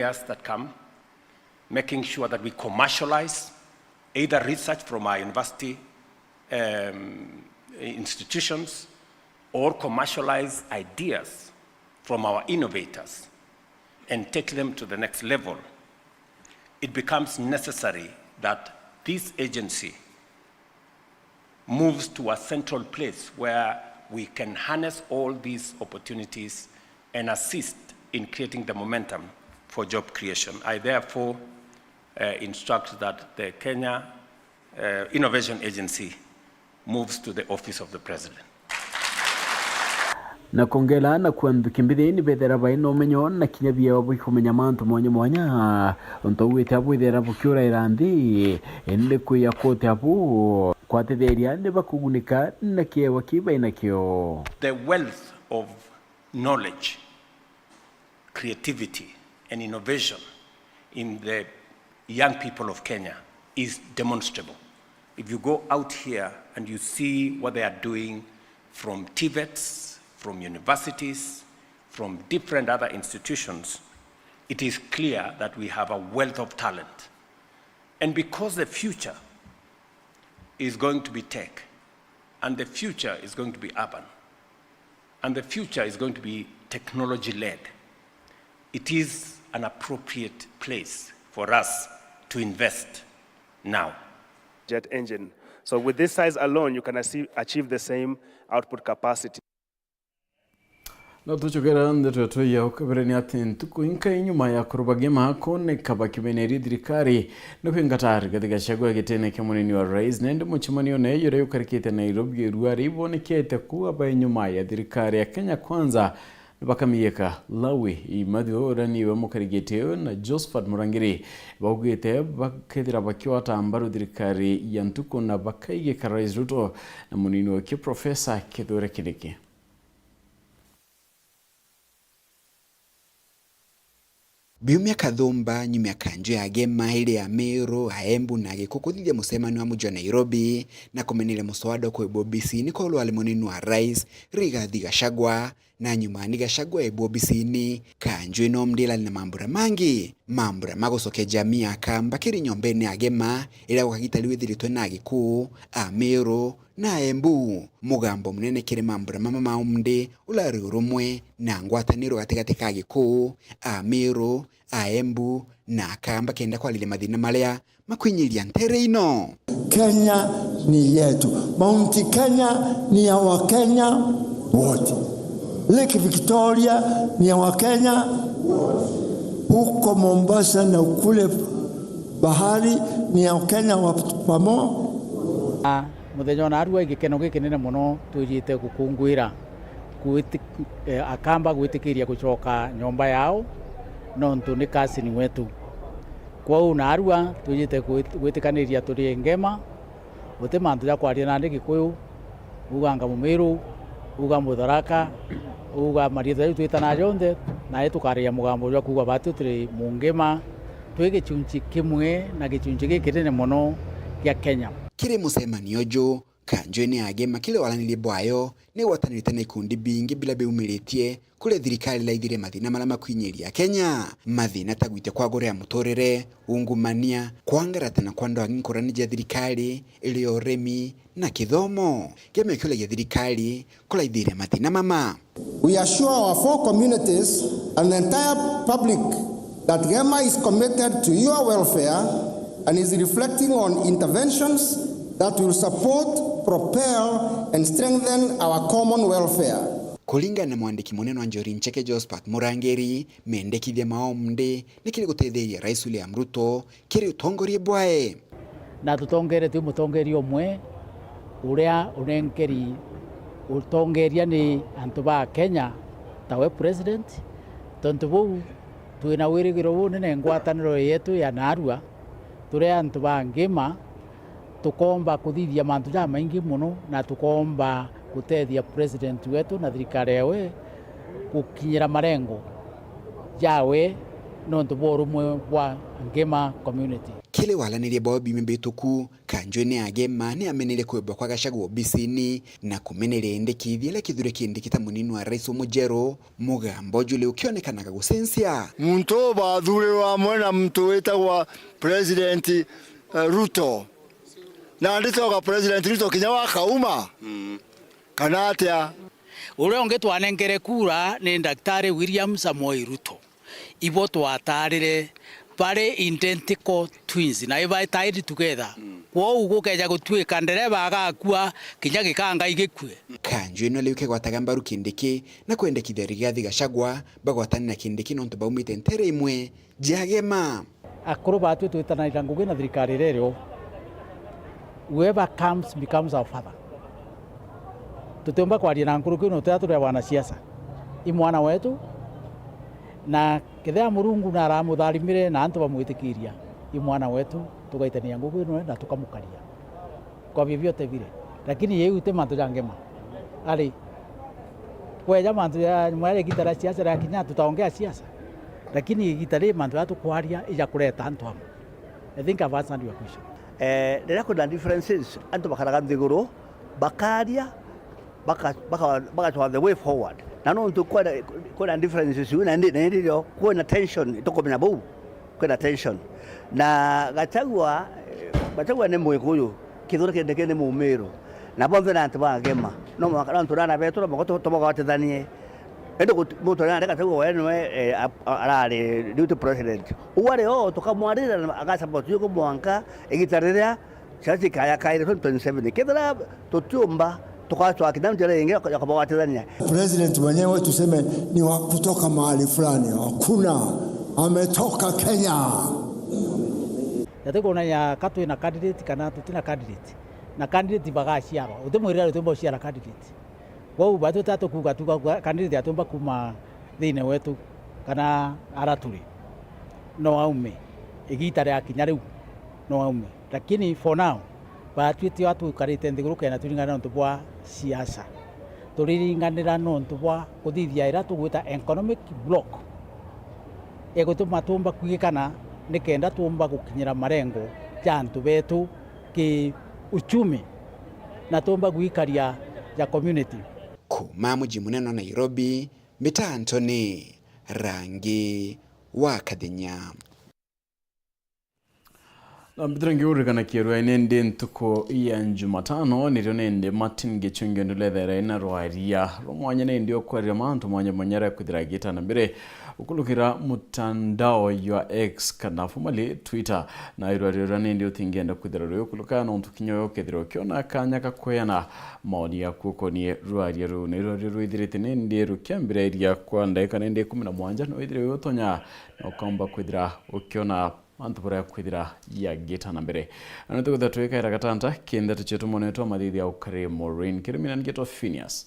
years that come, making sure that we commercialize either research from our university institutions or commercialize ideas from our innovators and take them to the next level. It becomes necessary that this agency moves to a central place where we can harness all these opportunities and assist in creating the momentum for job creation. I therefore instruct that the Kenya Innovation Agency moves to the office of the President. Na kongela na kuandikimbithi ni bethera baino menyo na kinyabia wabu kumenya mantu mwanya ontowete abu ithera bukyura iranthi ende kuya kote abu kwatetheria ne bakugunika na kiewa kibaina kio. The wealth of knowledge, creativity and innovation in the young people of Kenya is demonstrable. If you go out here and you see what they are doing from TVETs, from universities, from different other institutions, it is clear that we have a wealth of talent. And because the future is going to be tech, and the future is going to be urban, and the future is going to be technology-led, it is an appropriate place for us to invest now. Jet engine. So with this size alone, you can achieve the same output capacity. No tuchogera ndeto ya ukabereni atin tukuinka inyuma ya kurubagema hakone kabakibeneri dirikari no pingatari katika shagwa kitene kemunini wa rais nende muchimani one yore yukarikete Nairobi ruari ibonekete kuwa ba inyuma ya dirikari ya Kenya Kwanza bakamiyeka lawi imadi orani wa mukarigete na Josephat Murangiri bagwete bakethira bakiwa tambaru dirikari ya ntuko na bakaige ka Rais Ruto na munini wa ki Professor Kithure Kindiki. Biumia kathumba nyumia kanjo ya gema ile ya Meru, Embu na gikukuthithia musemani wa muji wa Nairobi na kumenile muswada kwa ibobisi ko lwali munini wa rais Rigathi Gachagua na nyumani Gachagua ibobisi kanjo ino mdila na mambura mangi mambura magosoke jamii akamba kiri nyombeni agema ila wakagitaliwe thiritwe na giku a Meru na Embu mugambo munene kiri mambura mama maumde ulari urumwe na ngwataniro gatigati ka giku a Meru a Embu na akamba kenda kwa lile mathina maria makwinyiria ntere ino. Kenya ni yetu. Mount Kenya ni ya Wakenya wote. Lake Victoria ni ya Wakenya huko Mombasa na kule bahari ni ya Wakenya wapamo. Muthenya na arua igikeno gikinene muno tujite gukungwira akamba gwitikiria gucoka nyomba yao nontu ni kasini wetu kwa una arua tujite gwitikaniria turi ngema uti mantu ya kwaria na ndiki kuyu uganga Mumiru uga Mutharaka uga Maritha yu twitana jonde na etukaria mugambo ya kuga batu turi mungema twige chunchi kimwe na gichunchi gikirene muno ya Kenya. Kiri musemanio jo kanjweni agema kile walanili bwayo ni watanirite na ikundi bingi bila beumiritie kule thirikari la ithire mathina mala makwinyiria Kenya mathina tagwite kwa gore ya mutorere ungumania kwangarata na kwando angikorani ja thirikari ili oremi na kithomo keme kile ya thirikari kula ithire mathina mama. We assure our four communities and the entire public that Gema is committed to your welfare and is reflecting on interventions that will support, propel, and strengthen our common welfare. Kulinga na mwandiki munene wa Njori Ncheke Josephat Murangiri mendekithia maomde nikiri gutetheria Rais William Ruto kiri utongorie bwae na tutongere tu mutongeri omwe uria unenkeri utongeria ni antu ba Kenya tawe president tontu bu tuina wirigiro bu nene ngwataniro yetu ya narua turi antu ba ngima tukomba kuthithia mantu ja maingi muno na tukomba kutethia president wetu na thirikari yawe gukinyira marengo yawe nontu boru mwe wa ngima community. kile walanirie Bobby Mbituku kanjweni agema ni amenire kwebwa kwa Gachagua obisini na kumenere ndekithia le kithure kindikita munini wa rais Mujero mugambo jule ukionekanaga gusensia muntu bathure wa mwana mtu wetagwa president Ruto na nditoka president Ruto kinya wakauma kana atia uria unge twanengere kura ni Daktari William Samoei Ruto ibo twatarire bare identical twins na iba tied together kwa ugo keja gutwika ndereba agakua kinya gikanga igikue kanjweni leuke gwataga mbaru kindiki na kwendekithia Rigathi Gachagua bagwatanira kindiki nontu baumite ntere imwe jagema akuru batu twitanaira ngugi na thirikari rero whoever comes becomes our father tutomba kwaria na nkuru kino tatu ya wana siasa imwana wetu na kithea Murungu na aramutharimire na antu bamwitikiria imwana wetu tugaitania ngugi ino na tukamukaria kwa vyovyote vile lakini yeye ute mantu jangema ali kweja mantu ya mwale gitara siasa ya Kenya tutaongea siasa lakini gitare mantu ya tukwaria ija kuleta antu hapo. I think I've answered your question. There are differences antu bakaraga ndiguru bakaria baka to the way forward na no ntu kwa differences una ndio kwa tension itokomenya bau kwa tension na Gachagua ne mwekuyu kithura kende ne mumero na bombe na ntwa gema no makana nturana betu mogoto tomogatithanie endo mutu na Gachagua wenwe arare deputy president uware o tukamwarira agasupport yuko mwanka igitarira chachi kaya kaire 27 kithura tutumba tukatoa kidamjele ingia kwa Tanzania. President mwenyewe tuseme ni wa kutoka mahali fulani, hakuna ametoka Kenya. Yateko na ya katu ina candidate kana tutina candidate na candidate bagashia utemwirira utembo shia candidate wao bado tatu kuga candidate atomba kuma thine wetu kana araturi no aume igitare akinya riu no aume lakini for now batwiti watu karite ndiguru na turingana ntu bwa siasa turiringanira ntu bwa kuthithia ira tugwita economic block egutuma tumba kwigikana nikenda tumba gukinyira marengo ya ntu betu ki uchumi na tumba gwikaria ya community kuma muji munene Nairobi Mita Anthony Rangi wa Kathenya Mbitrangi urikana kierwa inende ntuko iya Jumatano niryo nende Martin Gechunge ndulethera ina rwaria romwanya nende okwarira mantu mwanya monyara kuthira gita na mbere ukulukira mutandao ya X kana formerly Twitter na irwarira nende utingenda kuthira ryo kuluka no ntukinyo kethira kiona kanya kakwena maoni ya kukonie rwaria ru niryo ruithirite nende rukiambira iria kwa ndaika nende 17 no ithire yotonya no kamba kuthira ukiona antu bora kwithira ya geta na mbere anatu guthatweka ira gatanta kenda tuchetu moneto mathithi ya ukare Maureen kirimina ngeto Phineas